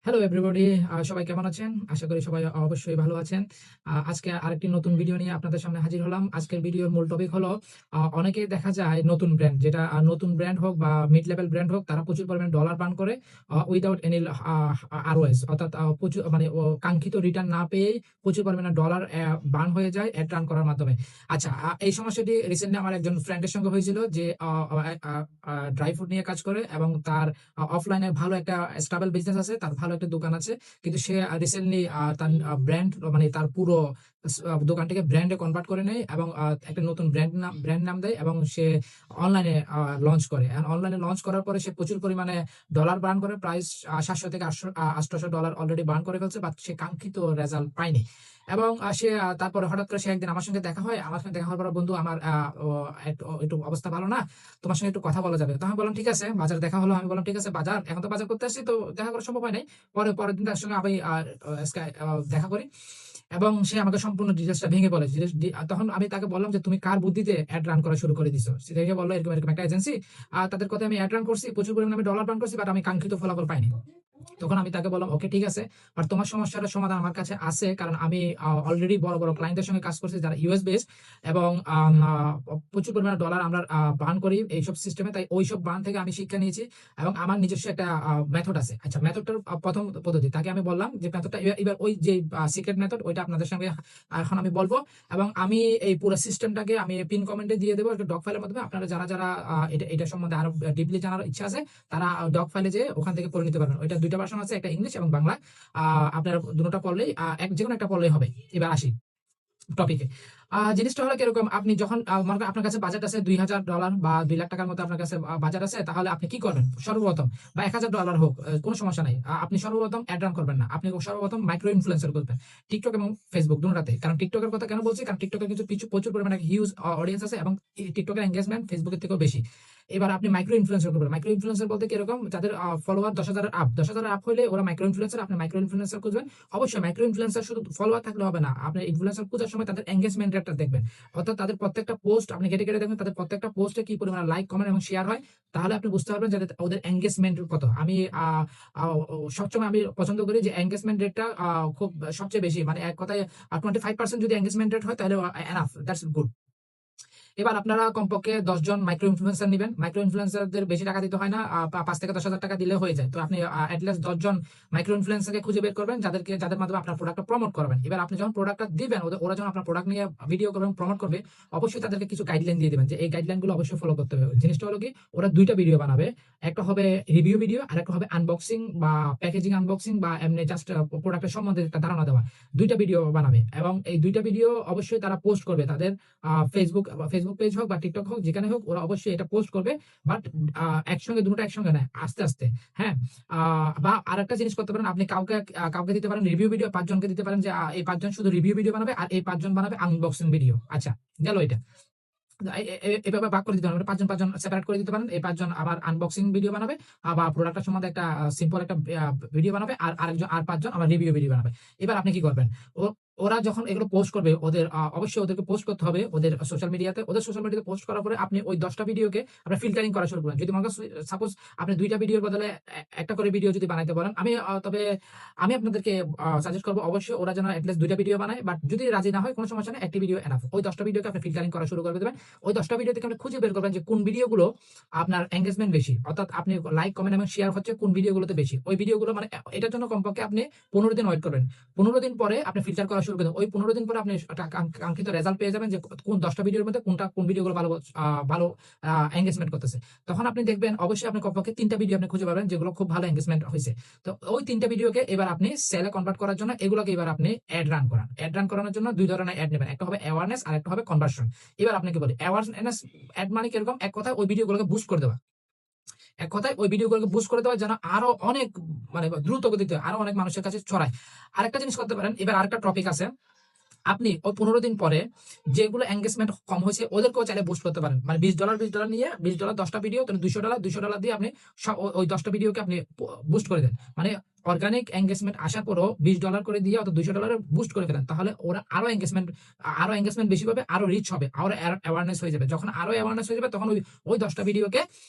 Hello everybody, সবাই কেমন আছেন? আশা করি সবাই অবশ্যই ভালো আছেন। আজকে আরেকটি নতুন ভিডিও নিয়ে আপনাদের সামনে হাজির হলাম। আজকের ভিডিওর মূল টপিক হলো অনেকেই দেখা যায় নতুন ব্র্যান্ড, যেটা নতুন ব্র্যান্ড হোক বা মিড লেভেল ব্র্যান্ড হোক, তারা প্রচুর পরিমাণে ডলার বার্ন করে উইথআউট এনি আরওএস, অর্থাৎ প্রচুর মানে কাঙ্ক্ষিত রিটার্ন না পেয়েই প্রচুর পরিমাণে ডলার বার্ন হয়ে যায় অ্যাড রান করার মাধ্যমে। আচ্ছা, এই সমস্যাটি রিসেন্টলি আমার একজন ফ্রেন্ডের সঙ্গে হয়েছিল, যে ড্রাই ফ্রুট নিয়ে কাজ করে এবং তার অফলাইনে ভালো একটা স্টেবল বিজনেস আছে, তার ভালো একটা দোকান আছে। কিন্তু সে রিসেন্টলি তার ব্র্যান্ড মানে তার পুরো দোকানটিকে ব্র্যান্ডে কনভার্ট করে নেয় এবং একটা নতুন ব্র্যান্ড নাম দেয় এবং সে অনলাইনে লঞ্চ করে। অনলাইনে লঞ্চ করার পরে সে প্রচুর পরিমাণে ডলার বার্ন করে, প্রায় ৭০০ থেকে ৮০০ ডলার অলরেডি বার্ন করে ফেলছে, বাট সে কাঙ্ক্ষিত রেজাল্ট পায়নি। এবং সে তারপরে হঠাৎ করে সে একদিন আমার সঙ্গে দেখা হয়। আমার সঙ্গে দেখা হওয়ার পর, বন্ধু আমার একটু অবস্থা ভালো না, তোমার সঙ্গে একটু কথা বলা যাবে? তো আমি বললাম ঠিক আছে। বাজার দেখা হলো, আমি বললাম ঠিক আছে, বাজার এখন তো বাজার করতে আসছি, তো দেখা করা সম্ভব হয় নাই। পরের দিন তার সঙ্গে আমি দেখা করি এবং সে আমাকে সম্পূর্ণ ডিটেইলসটা ভেঙে বলে। তখন আমি তাকে বললাম যে, তুমি কার বুদ্ধিতে অ্যাড রান করা শুরু করে দিছো? সে দেখে বলল, এরকম এরকম একটা এজেন্সি, তাদের কথায় আমি অ্যাড রান করছি, প্রচুর পরিমাণে আমি ডলার বার্ন করছি, বাট আমি কাঙ্ক্ষিত ফলাফল পাইনি। তখন আমি তাকে বললাম, ওকে ঠিক আছে, বাট তোমার সমস্যাটার সমাধান আমার কাছে আছে, কারণ আমি অলরেডি বড় বড় ক্লায়েন্টের সঙ্গে কাজ করছি যারা ইউএস বেস এবং প্রচুর পরিমাণে ডলার আমরা বার্ন করি এইসব সিস্টেমে। তাই ওইসব বার্ন থেকে আমি শিক্ষা নিয়েছি এবং আমার নিজস্ব একটা মেথড আছে। আচ্ছা, মেথডটার প্রথম পদ্ধতি তাকে আমি বললাম যে মেথডটা, এবার ওই যে সিক্রেট মেথড, ওইটা আপনাদের সঙ্গে এখন আমি বলবো এবং আমি এই পুরো সিস্টেমটাকে আমি পিন কমেন্টে দিয়ে দেবো একটা ডক ফাইলের মাধ্যমে। আপনারা যারা যারা এটা সম্বন্ধে আরো ডিপলি জানার ইচ্ছা আছে, তারা ডক ফাইলে যেয়ে ওখান থেকে পড়ে নিতে পারবেন। ওইটা দুইটা ভার্সন আছে, একটা ইংলিশ এবং বাংলা। আপনার দুটোটা পড়লেই যেকোনো একটা পড়লেই হবে। এবার আসি টপিকে। জিনিসটা হলো কিরকম, আপনি যখন মনে করেন আপনার কাছে বাজেট আছে $২,০০০ বা ৳২,০০,০০০ মতো আপনার কাছে বাজেট আছে, তাহলে আপনি কি করবেন? সর্বপ্রথম, বা $১,০০০ হোক, কোনো সমস্যা নাই। আপনি সর্বপ্রথম অ্যাড রান করবেন না। আপনি সর্বপ্রথম মাইক্রো ইনফ্লুয়েন্সার করবেন। TikTok এবং Facebook দুটোতেই। কারণ TikTok এর কথা কেন বলছি? কারণ TikTok এর কিন্তু প্রচুর পরিমাণে হিউজ অডিয়েন্স আছে এবং TikTok এর এনগেজমেন্ট Facebook এর থেকেও বেশি। এবার আপনি মাইক্রো ইনফ্লুয়েন্সার করবেন। মাইক্রো ইনফ্লুয়েন্সার বলতে কিরকম? যাদের ফলোয়ার ১০,০০০ আপ, ১০,০০০ আপ হইলে ওরা মাইক্রো ইনফ্লুয়েন্সার। আপনি মাইক্রো ইনফ্লুয়েন্সার খুঁজবেন। অবশ্যই মাইক্রো ইনফ্লুয়েন্সার শুধু ফলোয়ার থাকলে হবে না। আপনি ইনফ্লুয়েন্সার খোঁজার সময় তাদের এনগেজমেন্ট রেটটা দেখবেন। অর্থাৎ তাদের প্রত্যেকটা পোস্ট আপনি ঘেঁটে ঘেঁটে দেখবেন, তাদের প্রত্যেকটা পোস্টে কি পরিমাণে লাইক, কমেন্ট এবং শেয়ার হয়। তাহলে আপনি বুঝতে পারবেন যে ওদের এনগেজমেন্ট কত। আমি সবসময় আমি পছন্দ করি যে এনগেজমেন্ট রেটটা খুব সবচেয়ে বেশি, মানে এক কথায় 25% যদি এনগেজমেন্ট রেট হয়, তাহলে এনাফ, দ্যাটস গুড। এবার আপনারা কমপক্ষে ১০ জন মাইক্রো ইনফ্লুয়েন্সার নিবেন। মাইক্রো ইনফ্লুয়েন্সারদের বেশি টাকা দিতে হয় না। ৫ থেকে ১০,০০০ টাকা দিলে হয়ে যায়। তো আপনি এট লিস্ট ১০ জন মাইক্রো ইনফ্লুয়েন্সারকে খুঁজে বের করবেন, যাদের মাধ্যমে আপনার প্রোডাক্টটা প্রমোট করবেন। এবার আপনি যখন প্রোডাক্টটা দিবেন, ওরা যখন আপনার প্রোডাক্ট নিয়ে ভিডিও করবেন, প্রমোট করবে, অবশ্যই তাদেরকে কিছু গাইডলাইন দিয়ে দিবেন যে এই গাইডলাইন গুলো অবশ্যই ফলো করতে হবে। জিনিসটা হলো কি, ওরা ২ টা ভিডিও বানাবে। একটা হবে রিভিউ ভিডিও, আর একটা হবে আনবক্সিং বা প্যাকেজিং আনবক্সিং বা এমনি জাস্ট প্রোডাক্টের সম্বন্ধে একটা ধারণা দেওয়া। ২ টা ভিডিও বানাবে এবং এই ২ টা ভিডিও অবশ্যই তারা পোস্ট করবে তাদের ফেসবুক পেজ হোক বা টিকটক হোক, যেখানে হোক, ওরা অবশ্যই এটা পোস্ট করবে। বাট একসঙ্গে দুটো একসঙ্গে নয়, আস্তে আস্তে। হ্যাঁ, বা আরেকটা জিনিস করতে পারেন, আপনি কাউকে দিতে পারেন রিভিউ ভিডিও, ৫ জনকে দিতে পারেন যে এই ৫ জন শুধু রিভিউ ভিডিও বানাবে আর এই ৫ জন বানাবে আনবক্সিং ভিডিও। আচ্ছা, গেল এটা। এভাবে ভাগ করে দিতে পারেন। ৫ জন সেপারেট করে দিতে পারেন। এই ৫ জন আবার আনবক্সিং ভিডিও বানাবে বা প্রোডাক্টের সম্বন্ধে একটা সিম্পল একটা ভিডিও বানাবে। আর ৫ জন আবার রিভিউ ভিডিও বানাবে। এবার আপনি কি করবেন? ও ওরা যখন এগুলো পোস্ট করবে, অবশ্যই ওদেরকে পোস্ট করতে হবে ওদের সোশ্যাল মিডিয়াতে। ওদের সোশ্যাল মিডিয়াতে পোস্ট করার পরে আপনি ওই ১০ টা ভিডিওকে আপনি ফিল্টারিং করা শুরু করবেন। যদি মনে করেন সাপোজ আপনি ২ টা ভিডিওর বদলে একটা করে ভিডিও যদি বানাইতে বলেন, তবে আমি আপনাদেরকে সাজেস্ট করব, অবশ্যই ওরা যেন এট লিস্ট ২ টা ভিডিও বানায়। বাট যদি রাজি না হয়, কোনো সমস্যা নেই, একটি ভিডিও এনাফ। ওই ১০ টা ভিডিওকে আপনি ফিল্টারিং করা শুরু করে দেবেন। ওই ১০ টা ভিডিও থেকে আপনি খুঁজে বের করবেন যে কোন ভিডিওগুলো আপনার এনগেজমেন্ট বেশি, অর্থাৎ আপনি লাইক, কমেন্ট এবং শেয়ার হচ্ছে কোন ভিডিওগুলোতে বেশি। ওই ভিডিওগুলো মানে এটার জন্য কমপক্ষে আপনি ১৫ দিন ওয়েট করবেন। ১৫ দিন পরে আপনি ফিল্টার করা শুরু করবেন। ওই ১৫ দিন পরে আপনি একটা কাঙ্ক্ষিত রেজাল্ট পেয়ে যাবেন যে কোন ১০ টা ভিডিওর মধ্যে কোন ভিডিওগুলো ভালো এনগেজমেন্ট করতেছে। তখন আপনি দেখবেন অবশ্যই আপনি কমপক্ষে ৩ টা ভিডিও আপনি খুঁজে পাবেন যেগুলো খুব ভালো এনগেজমেন্ট হইছে। তো ওই ৩ টা ভিডিওকে এবার আপনি সেলে কনভার্ট করার জন্য এগুলোকে এবার আপনি অ্যাড রান করান। অ্যাড রান করানোর জন্য ২ ধরনের অ্যাড নেবেন। একটা হবে অ্যাওয়ারনেস আর একটা হবে কনভার্সন। এবার আপনাকে বলি, অ্যাওয়ারনেস অ্যাড মানে কিরকম? এক কথায় ওই ভিডিওগুলোকে বুস্ট করে দেওয়া। এক কথায় ওই ভিডিওগুলোকে বুস্ট করে দেওয়া, যেন আরো অনেক, মানে দ্রুত গতিতে আরো অনেক মানুষের কাছে ছড়ায়। আরেকটা জিনিস করতে পারেন, এবার আরেকটা টপিক আছে। আপনি ওই ১৫ দিন পরে যেগুলো এনগেজমেন্ট কম হয়েছে ওদেরকেও চাইলে বুস্ট করতে পারেন। মানে $২০ নিয়ে $২০ ১০ টা ভিডিও, তাহলে $২০০ দিয়ে আপনি ওই ১০ টা ভিডিওকে আপনি বুস্ট করে দেন। মানে অর্গানিক এঙ্গেজমেন্ট আসার পরও $20 করে দিয়ে অথবা $200 বুস্ট করে ফেলেন, তাহলে ওরা আরো এঙ্গেজমেন্ট বেশি পাবে, আরো রিচ হবে, আরো অ্যাওয়ারনেস হয়ে যাবে। যখন আরো অ্যাওয়ারনেস হয়ে যাবে তখন ওই 10টা ভিডিওকে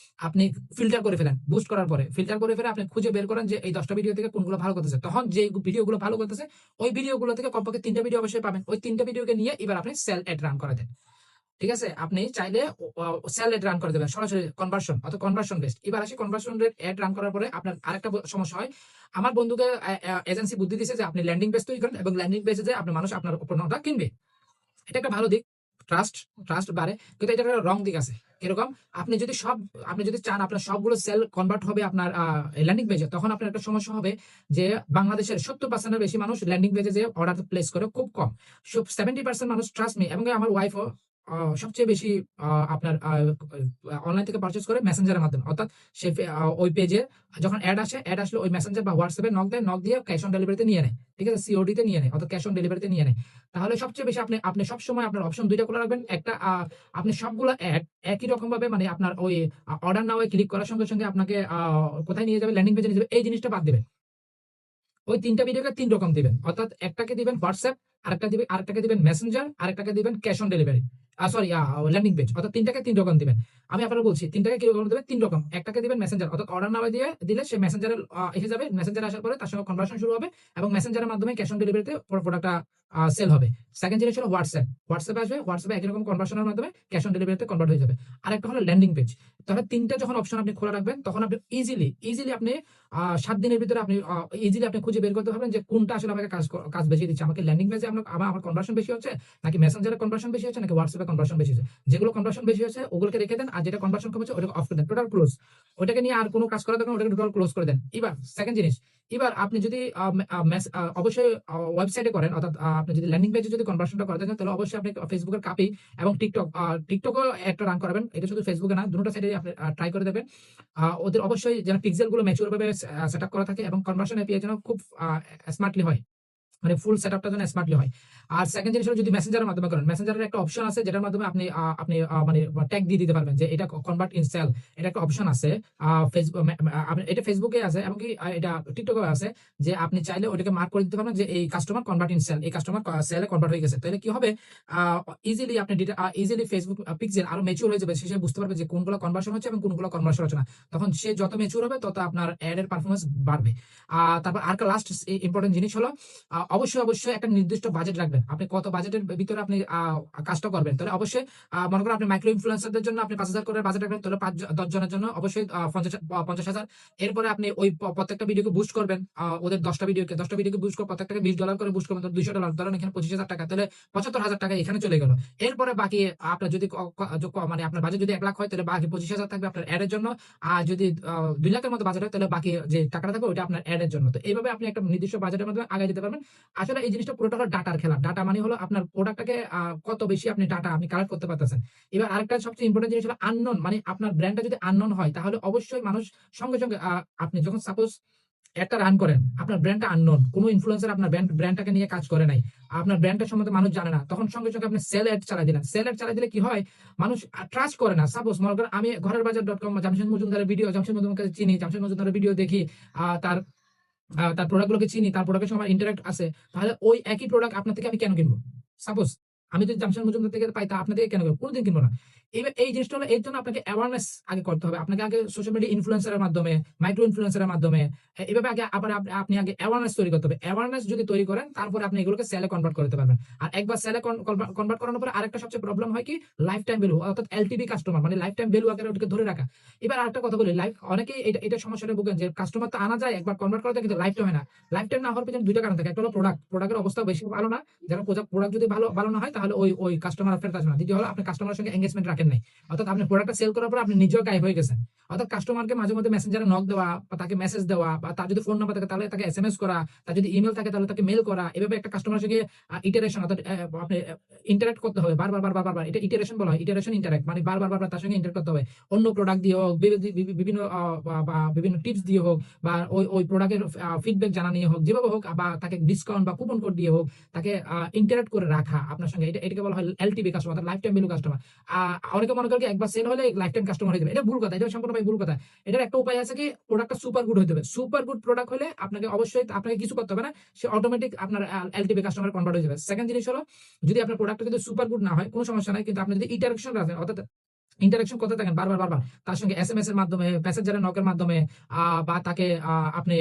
আপনি ফিল্টার করে ফেলেন। বুস্ট করার পরে ফিল্টার করে ফেলে আপনি খুঁজে বের করেন যে এই 10টা ভিডিও থেকে কোনগুলো ভালো করতেছে। তখন যে ভিডিওগুলো ভালো করতেছে ওই ভিডিওগুলো থেকে কমপক্ষে 3টা ভিডিও অবশ্যই পাবেন। ওই 3টা ভিডিওকে নিয়ে এবার আপনি সেল এড রান করে দেন। ঠিক আছে, আপনি চাইলে সেল এড রান করে দেবেন সরাসরি কনভার্সন অথবা কনভার্সন বেসড। এবার আসি কনভার্সন রেট এড রান করার পরে আপনার আরেকটা সমস্যা হয়। আমার বন্ধুকে এজেন্সি বুদ্ধি দিচ্ছে যে আপনি ল্যান্ডিং পেজ তৈরি করেন এবং ল্যান্ডিং পেজে যে আপনার মানুষ আপনার পণ্যটা কিনবে। এটা একটা ভালো দিক, ট্রাস্ট বাড়ে, কিন্তু এটা একটা রং দিক আছে। এরকম আপনি যদি চান আপনার সবগুলো সেল কনভার্ট হবে আপনার ল্যান্ডিং পেজে, তখন আপনার একটা সমস্যা হবে যে বাংলাদেশের 70% বেশি মানুষ ল্যান্ডিং পেজে যে অর্ডার প্লেস করে খুব কম। 70% মানুষ ট্রাস্ট মি, এবং আমার ওয়াইফও সবচেয়ে বেশি আপনার অনলাইন থেকে পারচেস করে মেসেঞ্জারের মাধ্যমে, অর্থাৎ সে ওই পেজে যখন অ্যাড আসলে ওই মেসেঞ্জার বা হোয়াটসঅ্যাপে নক দিয়ে ক্যাশ অন ডেলিভারিতে নিয়ে নেয়। ঠিক আছে, সিওডি তে নিয়ে নেয় অর্থাৎ ক্যাশ অন ডেলিভারিতে নিয়ে নেয়। তাহলে সবচেয়ে বেশি আপনি সবসময় আপনার অপশন দুইটা খোলা রাখবেন। একটা আপনি সবগুলো অ্যাড একই রকম ভাবে, মানে আপনার ওই অর্ডার নাও ক্লিক করার সঙ্গে সঙ্গে আপনাকে কোথায় নিয়ে যাবে, ল্যান্ডিং পেজে নিয়ে যাবে, এই জিনিসটা বাদ দিবেন। ওই 3টা ভিডিওকে 3 রকম দিবেন, অর্থাৎ একটাকে দিবেন হোয়াটসঅ্যাপ, আরেকটাকে দিবেন মেসেঞ্জার, আরেকটাকে দিবেন cash on delivery, sorry landing page, অর্থাৎ 3টাকে 3 রকম দিবেন। আমি আপনারা বলছি 3টাকে কি রকম দিবেন, 3 রকম। একটাকে দিবেন মেসেঞ্জার, অর্থাৎ অর্ডার নামে দিলে সে মেসেঞ্জারে এসে যাবে, মেসেঞ্জারে আসার পরে তার সঙ্গে কনভার্সন শুরু হবে এবং মেসেঞ্জারের মাধ্যমে ক্যাশ অন ডেলিভারিতে প্রোডাক্টটা সেল হবে। সেকেন্ড জিনিস হলো হোয়াটসঅ্যাপে আসবে, হোয়াটসঅ্যাপে একই রকম কনভার্সনের মাধ্যমে ক্যাশ অন ডেলিভারিতে কনভার্ট হয়ে যাবে। আরেকটা হলো ল্যান্ডিং পেজ। তাহলে 3টা যখন অপশন আপনি খোলা রাখবেন তখন আপনি ইজিলি আপনি 7 দিনের ভিতরে আপনি ইজিলি আপনি খুঁজে বের করতে পারবেন যে কোনটা আসলে আমাকে কাজ বেশি দিচ্ছে, আমাকে ল্যান্ডিং পেজে আমার কনভার্সন বেশি হচ্ছে, নাকি মেসেঞ্জারে কনভার্সন বেশি হচ্ছে, নাকি হোয়াটসঅ্যাপে কনভার্সন বেশি হচ্ছে। যেগুলো কনভার্সন বেশি হচ্ছে ওগুলোকে রেখে দেন, আর যেটা কনভার্সন কমেছে ওটাকে অফ করে দেন, টোটাল ক্লোজ। ওটাকে নিয়ে আর কোনো কাজ করা দরকার, ওটাকে টোটাল ক্লোজ করে দেন। এবার সেকেন্ড জিনিস, এবার আপনি যদি অবশ্যই ওয়েবসাইটে করেন, অর্থাৎ আপনি যদি ল্যান্ডিং পেজে যদি কনভার্সনটা করতে চান তাহলে অবশ্যই আপনি ফেসবুকের কপি এবং টিকটকও একটা রান করাবেন। এটা শুধু ফেসবুকে না, দুটো সাইডে আপনি ট্রাই করে দেবেন। ওদের অবশ্যই যেন পিক্সেল গুলো ম্যাচিউর ভাবে সেট আপ করা থাকে এবং কনভার্সন এপিআই যেন খুব স্মার্টলি হয়, মানে ফুল সেটআপটা যেন স্মার্টলি হয়। আর সেকেন্ড জিনিস হলো যদি মেসেঞ্জারের মাধ্যমে করেন, মেসেঞ্জারের একটা অপশন আছে যেটার মাধ্যমে আপনি মানে ট্যাগ দিয়ে দিতে পারবেন যে এটা কনভার্ট ইন সেল, এটা একটা অপশন আছে। এটা ফেসবুকে আছে এবং কি এটা টিকটকে আছে, যে আপনি চাইলে ওটাকে মার্ক করে দিতে পারবেন যে এই কাস্টমার কনভার্ট ইন সেল, এই কাস্টমার সেলে কনভার্ট হয়ে গেছে। তাহলে কি হবে, ইজিলি ফেসবুক পিক্সেল আরো ম্যাচিউর হয়ে যাবে, সে বুঝতে পারবে যে কোনগুলো কনভার্সন হচ্ছে এবং কোনগুলো কনভার্সন হচ্ছে না। তখন সে যত ম্যাচিউর হবে তত আপনার অ্যাড এর পারফরমেন্স বাড়বে। তারপর আরেকটা লাস্ট ইম্পর্টেন্ট জিনিস হলো অবশ্যই একটা নির্দিষ্ট বাজেট রাখবেন। আপনি কত বাজেটের ভিতরে আপনি কাজটা করবেন। তাহলে অবশ্যই মনে করেন আপনি মাইক্রো ইনফ্লুয়েন্সারদের জন্য আপনি 5,000 করে বাজেট রাখবেন, তাহলে 5-10 জনের জন্য অবশ্যই 50,000। এরপরে আপনি ওই প্রত্যেকটা ভিডিওকে বুস্ট করবেন, ওদের 10টা ভিডিওকে বুস্ট করে প্রত্যেকটাকে $20 করে বুস্ট করবেন, তাহলে $200, ধরেন এখানে 25,000 টাকা, তাহলে 75,000 টাকা এখানে চলে গেল। এরপরে বাকি আপনার যদি মানে আপনার বাজেট যদি 1 লাখ হয় তাহলে বাকি 25,000 থাকবে আপনার অ্যাড এর জন্য। আর যদি 2 লাখের মতো বাজেট হয় তাহলে বাকি যে টাকাটা থাকবে ওটা আপনার অ্যাড এর জন্য। তো এইভাবে আপনি একটা নির্দিষ্ট বাজেটের মধ্যে আগে যেতে পারবেন। আসলে এই জিনিসটা পুরোটা হলো ডাটার খেলা। ডাটা মানে হলো আপনার প্রোডাক্টটাকে কত বেশি আপনি ডাটা কালেক্ট করতে পারতেছেন। এবার আরেকটা সবচেয়ে ইম্পর্টেন্ট জিনিস হলো আননোন, মানে আপনার ব্র্যান্ডটা যদি আননোন হয় তাহলে অবশ্যই মানুষ সঙ্গে আপনি যখন সাপোজ একটা রান করেন, আপনার ব্র্যান্ডটা আননোন, কোনো ইনফ্লুয়েন্সার আপনার ব্র্যান্ডটাকে নিয়ে কাজ করে নাই, আপনার ব্র্যান্ডের সম্বন্ধে মানুষ জানে না, তখন সঙ্গে আপনি সেল অ্যাড চালাই দিলেন। সেল অ্যাড চালাই দিলে কি হয়, মানুষ ট্রাস্ট করে না। সাপোজ মনে করেন আমি ঘরেরবাজার.com জামশেদ মজুমদারের চিনি, জামশেদ মজুমদারের ভিডিও দেখি, তার তার প্রোডাক্ট গুলোকে চিনি, তার প্রোডাক্টের সঙ্গে আমার ইন্টারাক্ট আছে, তাহলে ওই একই প্রোডাক্ট আপনার থেকে আমি কেন কিনবো? সাপোজ আমি যদি জামশেদ মজুমদার থেকে পাই তা আপনার থেকে কেন কিনবো? কোনোদিন কিনবো না। এই জিনিসটা হলো, এর জন্য আপনাকে অ্যাওয়ারনেস আগে করতে হবে। আপনাকে আগে সোশ্যাল মিডিয়া ইনফ্লুয়েন্সারের মাধ্যমে, মাইক্রো ইনফ্লুয়েন্সারের মাধ্যমে এভাবে আপনি আগে অ্যাওয়ারনেস তৈরি করতে হবে। অ্যাওয়ারনেস যদি তৈরি করেন তারপরে আপনি এগুলোকে সেলে কনভার্ট করতে পারবেন। আর একবার সেলে কনভার্ট করানোর পরে আরেকটা সবচেয়ে প্রবলেম হয় কি, লাইফ টাইম ভ্যালু, অর্থাৎ এলটিভি কাস্টমার, মানে লাইফ টাইম ভ্যালু আকারে ওটাকে ধরে রাখা। এবার আরেকটা কথা বলি, অনেকেই এটা সমস্যাটা ভোগেন যে কাস্টমার তো আনা যায়, একবার কনভার্ট করা যায়, কিন্তু লাইফ টাইম হয় না। লাইফ টাইম না হওয়ার পেছনে দুইটা কারণ থাকে। একটা হলো প্রোডাক্টের অবস্থা বেশি ভালো না, যারা প্রোডাক্ট যদি ভালো না হয় তাহলে ওই কাস্টমার ফেরত আসবে না। দ্বিতীয় হলো আপনি কাস্টমারের সঙ্গে এঙ্গেজমেন্ট রাখেন নাই, অর্থাৎ আপনি প্রোডাক্টটা সেল করার পর আপনি নিজেও গায়েব হয়ে গেছেন। অর্থাৎ কাস্টমারকে মাঝে মধ্যে মেসেঞ্জারে নক দেওয়া বা তাকে মেসেজ দেওয়া, বা তার যদি ফোন নাম্বার থাকে তাহলে তাকে এসএমএস করা, তার যদি ইমেল থাকে তাহলে তাকে মেল করা, এভাবে একটা কাস্টমারের সঙ্গে ইটারেশন, অর্থাৎ আপনি ইন্টারাক্ট করতে হবে বারবার। এটা ইটারেশন বলা হয়, ইটারেশন ইন্টারাক্ট, মানে বারবার তার সঙ্গে ইন্টারাক্ট করতে হবে। অন্য প্রোডাক্ট দিয়ে হোক, বিভিন্ন টিপস দিয়ে হোক, বা ওই প্রোডাক্টের ফিডব্যাক জানা নিয়ে হোক, যেভাবে হোক, বা তাকে ডিসকাউন্ট বা কুপন কোড দিয়ে হোক, তাকে ইন্টারাক্ট করে রাখা আপনার সঙ্গে থাকে, এটাকে বলা হয় LTV customer, life time value customer. অনেকে মনে করে কি একবার সেল হলে লাইফ টাইম কাস্টমার হয়ে যাবে। এটা ভুল কথা, এটা সম্পূর্ণভাবে ভুল কথা। এটার একটা উপায় আছে কি, প্রোডাক্টটা সুপার গুড হইতে হবে। সুপার গুড প্রোডাক্ট হলে আপনাকে অবশ্যই আপনাকে কিছু করতে হবে না, সে অটোমেটিক আপনার এলটিভি কাস্টমার কনভার্ট হয়ে যাবে। সেকেন্ড জিনিস হলো, যদি আপনার প্রোডাক্টটা যদি সুপার গুড না হয় কোনো সমস্যা নাই, কিন্তু আপনি যদি ইন্টারেকশন রাখেন, অর্থাৎ ইন্টারেকশন করতে থাকেন বারবার তার সঙ্গে এসএমএস এর মাধ্যমে, মেসেঞ্জারে নকের মাধ্যমে, বা আপনি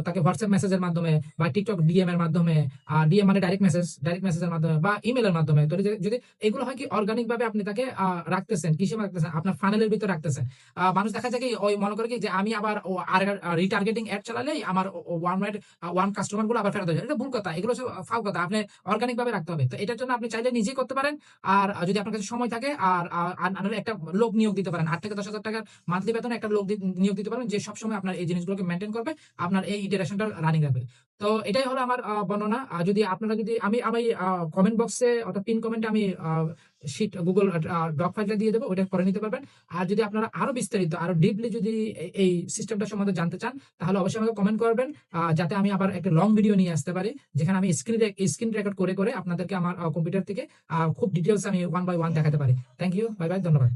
তাকে হোয়াটসঅ্যাপ মেসেজের মাধ্যমে বা টিকটক ডিএম এর মাধ্যমে, ডিএম মানে ডাইরেক্ট মেসেজের মাধ্যমে বা ইমেইলের মাধ্যমে, তো যদি এগুলো হয় কি অর্গানিক ভাবে আপনি তাকে রাখতেছেন, কিসে রাখতেছেন, আপনার ফানেলের ভিতরে রাখতেছেন। মানুষ দেখা যায় কি ওই মনে করে কি যে আমি আবার আর রিটার্গেটিং অ্যাড চালালেই আমার ওয়ার্ম কাস্টমার গুলো আবার ফেরত হয়ে যায়। এটা ভুল কথা, এগুলো সব ফাও কথা। আপনি অর্গানিক ভাবে রাখতে হবে। তো এটার জন্য আপনি চাইলে নিজেই করতে পারেন। আর যদি আপনার কাছে সময় থাকে, আর একটা লোক নিয়োগ দিতে পারেন, ৮ থেকে ১০,০০০ টাকার মান্থলি বেতনে একটা লোক নিয়োগ দিতে পারেন, যে সবসময় আপনার এই জিনিসগুলোকে মেনটেন করবে, আপনার এই ইটারেশনটা রানিং রাখবে। তো এটাই হলো আমার বর্ণনা। যদি আপনারা যদি আমি কমেন্ট বক্সে অর্থাৎ পিন কমেন্টে আমি শিট গুগল ডক ফাইলটা দিয়ে দেবো, ওটা করে নিতে পারবেন। আর যদি আপনারা আরো বিস্তারিত আরো ডিপলি যদি এই সিস্টেমটা সম্বন্ধে জানতে চান, তাহলে অবশ্যই আমাকে কমেন্ট করবেন, যাতে আমি আবার একটা লং ভিডিও নিয়ে আসতে পারি, যেখানে আমি স্ক্রিন রেকর্ড করে আপনাদেরকে আমার কম্পিউটার থেকে খুব ডিটেলস আমি ওয়ান বাই ওয়ান দেখাতে পারি। থ্যাংক ইউ, বাই বাই, ধন্যবাদ।